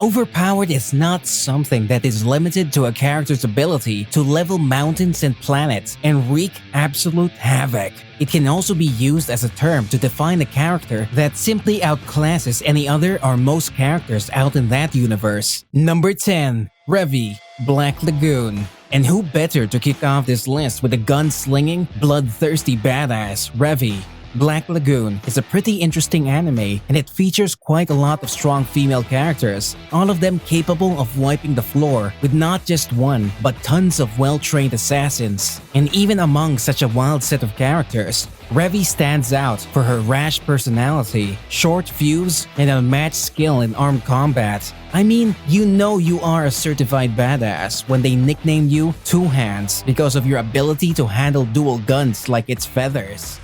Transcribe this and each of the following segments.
Overpowered is not something that is limited to a character's ability to level mountains and planets and wreak absolute havoc. It can also be used as a term to define a character that simply outclasses any other or most characters out in that universe. Number 10. Revvy, Black Lagoon. And who better to kick off this list with a gun-slinging, bloodthirsty badass, Revvy. Black Lagoon is a pretty interesting anime, and it features quite a lot of strong female characters, all of them capable of wiping the floor with not just one, but tons of well-trained assassins. And even among such a wild set of characters, Revvy stands out for her rash personality, short fuse, and unmatched skill in armed combat. I mean, you know you are a certified badass when they nickname you Two Hands because of your ability to handle dual guns like it's feathers.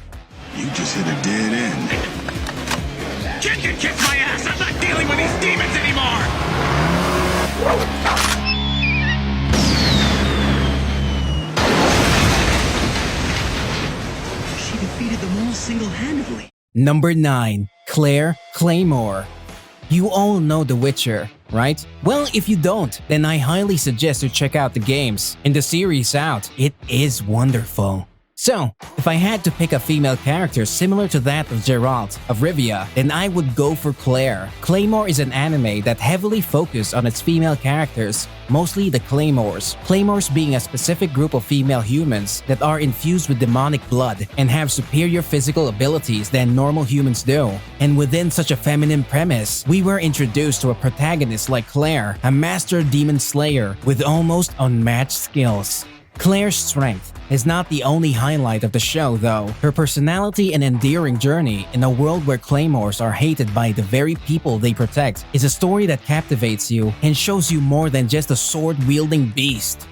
You just hit a dead end. Kid can kiss my ass! I'm not dealing with these demons anymore! She defeated them all single-handedly. Number 9. Claymore. You all know The Witcher, right? Well, if you don't, then I highly suggest you check out the games and the series out. It is wonderful. So, if I had to pick a female character similar to that of Geralt of Rivia, then I would go for Claire. Claymore is an anime that heavily focused on its female characters, mostly the Claymores. Claymores being a specific group of female humans that are infused with demonic blood and have superior physical abilities than normal humans do. And within such a feminine premise, we were introduced to a protagonist like Claire, a master demon slayer with almost unmatched skills. Claire's strength is not the only highlight of the show though. Her personality and endearing journey in a world where Claymores are hated by the very people they protect is a story that captivates you and shows you more than just a sword-wielding beast.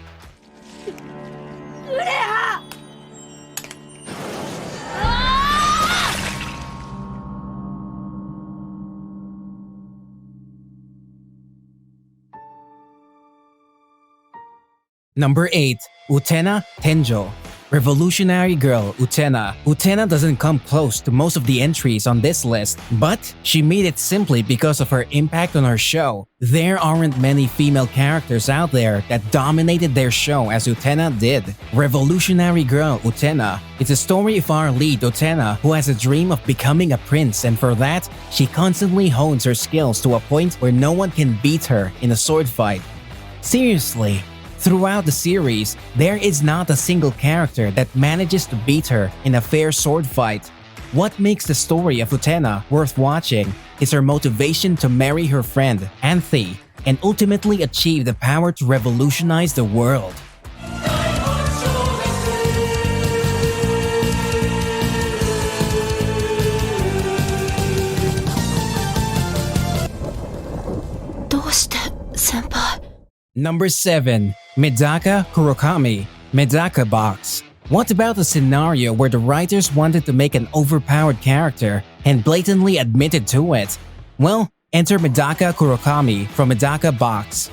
Number 8. Utenjo. Revolutionary girl Utena. Utena doesn't come close to most of the entries on this list, but she made it simply because of her impact on our show. There aren't many female characters out there that dominated their show as Utena did. Revolutionary girl Utena is a story of our lead Utena who has a dream of becoming a prince, and for that, she constantly hones her skills to a point where no one can beat her in a sword fight. Seriously. Throughout the series, there is not a single character that manages to beat her in a fair sword fight. What makes the story of Utena worth watching is her motivation to marry her friend, Anthe, and ultimately achieve the power to revolutionize the world. Number 7. Medaka Kurokami, Medaka Box. What about a scenario where the writers wanted to make an overpowered character and blatantly admitted to it? Well, enter Medaka Kurokami from Medaka Box.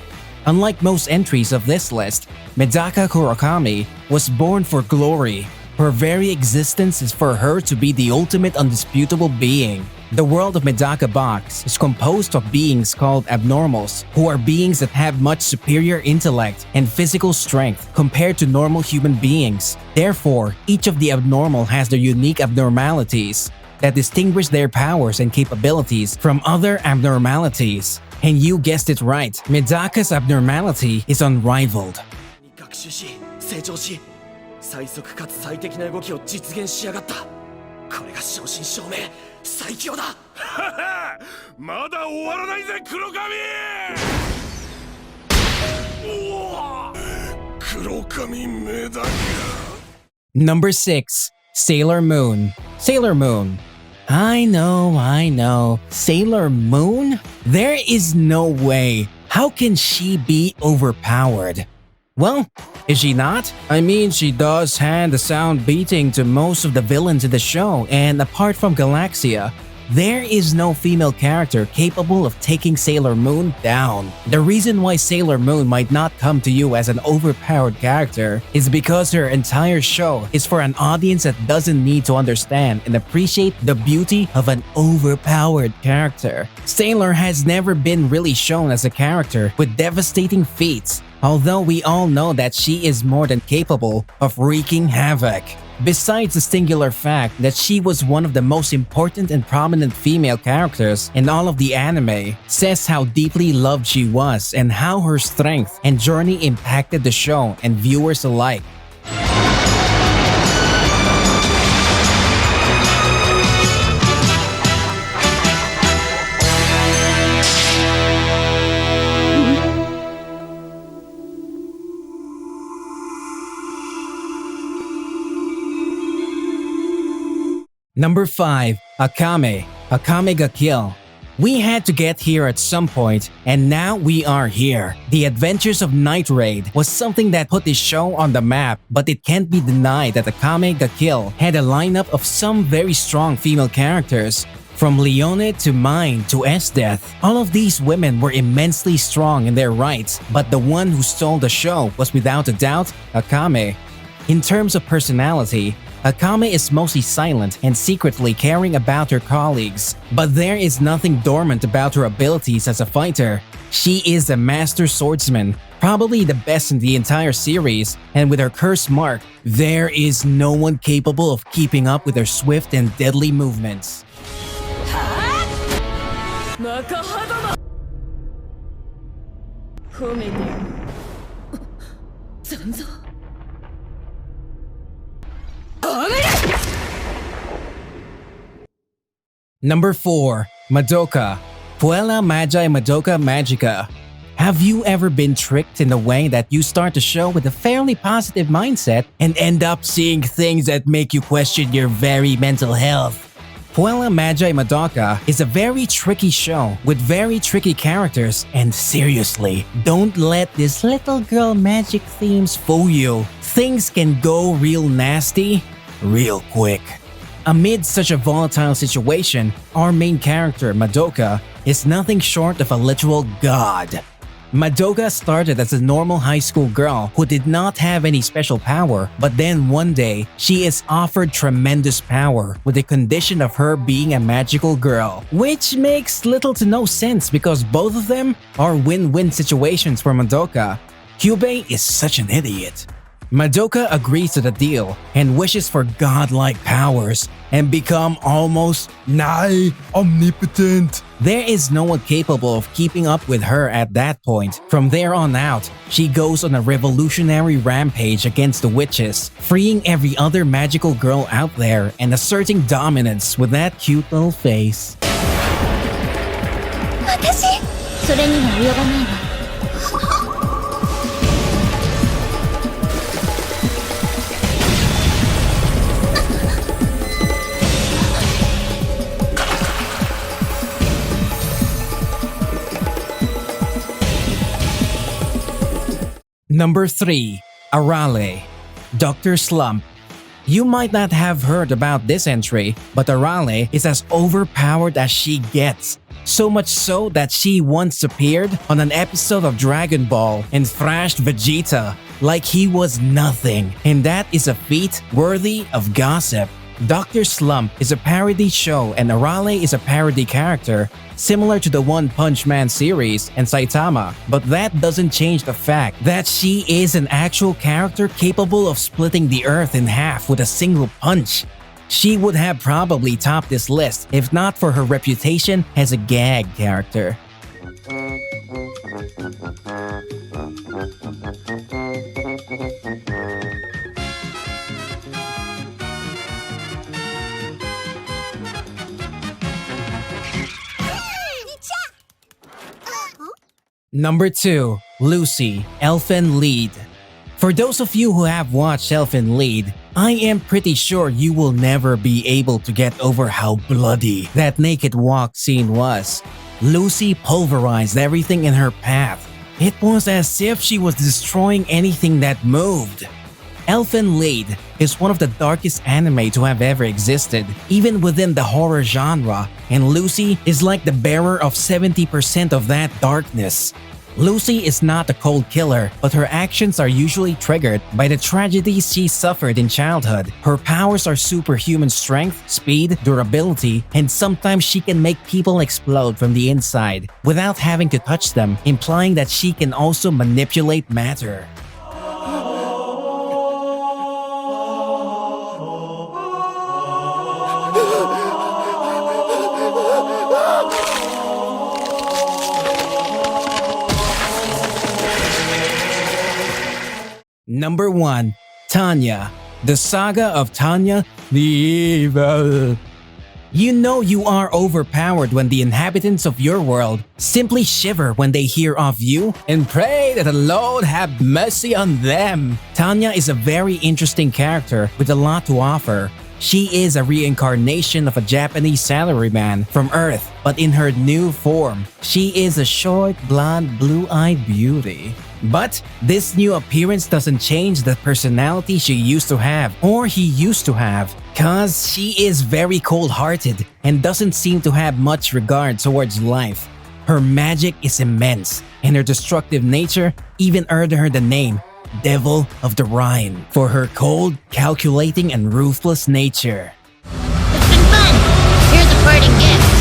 Unlike most entries of this list, Medaka Kurokami was born for glory. Her very existence is for her to be the ultimate undisputable being. The world of Medaka Box is composed of beings called abnormals, who are beings that have much superior intellect and physical strength compared to normal human beings. Therefore, each of the abnormal has their unique abnormalities that distinguish their powers and capabilities from other abnormalities. And you guessed it right, Medaka's abnormality is unrivaled. 成長し、最速かつ最適な動きを実現しやがった。これが正真正銘最強だ。まだ終わらないぜ、黒髪。黒髪メダカ。Number 6. Sailor Moon. Sailor Moon. I know. Sailor Moon? There is no way. How can she be overpowered? Well, is she not? I mean, she does hand the sound beating to most of the villains in the show, and apart from Galaxia, There is no female character capable of taking Sailor Moon down. The reason why Sailor Moon might not come to you as an overpowered character is because her entire show is for an audience that doesn't need to understand and appreciate the beauty of an overpowered character. Sailor has never been really shown as a character with devastating feats, although we all know that she is more than capable of wreaking havoc. Besides the singular fact that she was one of the most important and prominent female characters in all of the anime, says how deeply loved she was and how her strength and journey impacted the show and viewers alike. Number 5. Akamega Kill. We had to get here at some point, and now we are here. The Adventures of Night Raid was something that put this show on the map, but it can't be denied that Akamega Kill had a lineup of some very strong female characters. From Leone to Mine to S-Death, all of these women were immensely strong in their rights, but the one who stole the show was without a doubt Akame. In terms of personality, Akame is mostly silent and secretly caring about her colleagues, but there is nothing dormant about her abilities as a fighter. She is a master swordsman, probably the best in the entire series, and with her curse mark, there is no one capable of keeping up with her swift and deadly movements. Number 4. Madoka. Puella Magi Madoka Magica. Have you ever been tricked in a way that you start the show with a fairly positive mindset and end up seeing things that make you question your very mental health? Puella Magi Madoka is a very tricky show with very tricky characters, and seriously, don't let this little girl magic themes fool you. Things can go real nasty real quick. Amid such a volatile situation, our main character, Madoka, is nothing short of a literal god. Madoka started as a normal high school girl who did not have any special power, but then one day, she is offered tremendous power with the condition of her being a magical girl, which makes little to no sense because both of them are win-win situations for Madoka. Kyubei is such an idiot. Madoka agrees to the deal and wishes for godlike powers and become almost nigh omnipotent. There is no one capable of keeping up with her at that point. From there on out, she goes on a revolutionary rampage against the witches, freeing every other magical girl out there and asserting dominance with that cute little face. 私それには及ばないわ。Number 3. Arale. Dr. Slump. You might not have heard about this entry, but Arale is as overpowered as she gets. So much so that she once appeared on an episode of Dragon Ball and thrashed Vegeta like he was nothing, and that is a feat worthy of gossip. Dr. Slump is a parody show and Arale is a parody character, similar to the One Punch Man series and Saitama, but that doesn't change the fact that she is an actual character capable of splitting the earth in half with a single punch. She would have probably topped this list if not for her reputation as a gag character. Number 2. Lucy, Elfin Lead. For those of you who have watched Elfin Lead, I am pretty sure you will never be able to get over how bloody that naked walk scene was. Lucy pulverized everything in her path. It was as if she was destroying anything that moved. Elfin Lied is one of the darkest anime to have ever existed, even within the horror genre, and Lucy is like the bearer of 70% of that darkness. Lucy is not a cold killer, but her actions are usually triggered by the tragedies she suffered in childhood. Her powers are superhuman strength, speed, durability, and sometimes she can make people explode from the inside without having to touch them, implying that she can also manipulate matter. Number 1. Tanya. The Saga of Tanya the Evil. You know you are overpowered when the inhabitants of your world simply shiver when they hear of you and pray that the Lord have mercy on them. Tanya is a very interesting character with a lot to offer. She is a reincarnation of a Japanese salaryman from Earth, but in her new form. She is a short, blonde, blue-eyed beauty. But this new appearance doesn't change the personality she used to have, or he used to have, cause she is very cold-hearted and doesn't seem to have much regard towards life. Her magic is immense, and her destructive nature even earned her the name Devil of the Rhine for her cold, calculating, and ruthless nature. It's been fun. Here's a parting gift.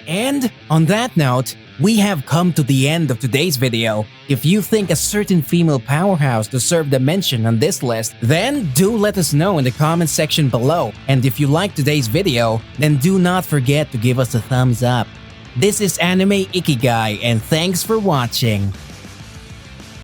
And on that note, we have come to the end of today's video. If you think a certain female powerhouse deserved a mention on this list, then do let us know in the comment section below. And if you liked today's video, then do not forget to give us a thumbs up. This is Anime Ikigai, and thanks for watching.